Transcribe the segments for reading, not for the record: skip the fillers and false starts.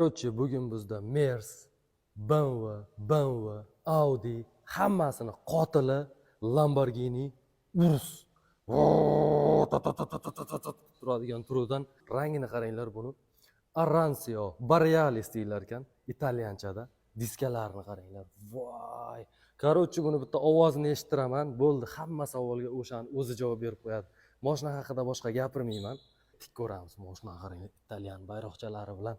Korotchi, bugun bizda Mers, BMW, Audi hammasini qotili Lamborghini Urus. Turadigan turuvdan rangini qaranglar buni. Arancio, Borealis deylar ekan italyanchada. Diskalarini qaranglar. Voy. Korotchi, buni bitta ovozini eshitiraman, bo'ldi, hamma savolga o'shani o'zi javob berib qo'yadi. Mashina haqida boshqa gapirmayman. Tik ko'ramiz, mashina qaranglar, italyan bayroqchalari bilan.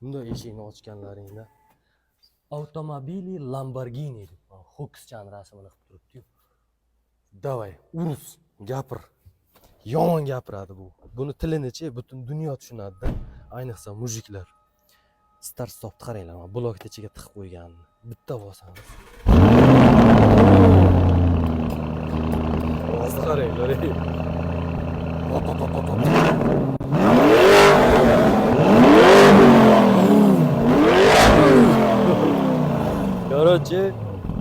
Bunda eshikni ochganlaringda avtomobili Lamborghini deb Hokuschan rasmini qilib turibdi-yu. Davay, Urus, gapir. Yomon gapiradi bu. Buni tilini-chi butun dunyo tushunadi-da, ayniqsa mujiklar. Start stopni qaranglar, mana blokni ichiga tiqib qo'yganini. Bitta bosamiz. Ovozni qaranglar. Korotchi,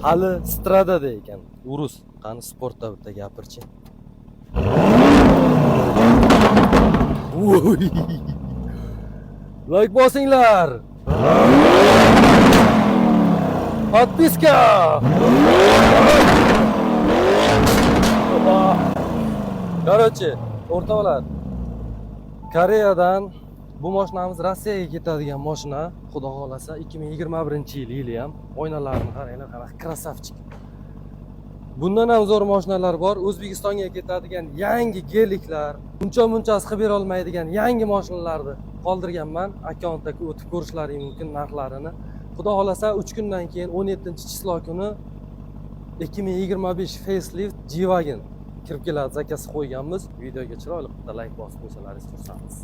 hali stradada ekan. Urus, qani sportda bitta gapirchi. Like bosinglar. Podpiska. Korotchi, o'rtoqlar, Koreyadan bu mashinamiz Rossiyaga ketadigan mashina, xudo xolasa 2021-yil ham. Oynalarni qaranglar, qanaqa krasavchik. Bundan ham zo'r mashinalar bor. O'zbekistonga ketadigan yangi geliklar, munchasi qilib bera olmaydigan yangi mashinalarni qoldirganman. Akkauntda o'tib ko'rishlaring mumkin narxlarini. Xudo xolasa 3 kundan keyin 17-chislo kuni 2025 facelift G-Wagon kirib keladi, zakasi qo'yganmiz. Videoga chiroyli bitta like bosib qo'ysalaringiz xursandmiz.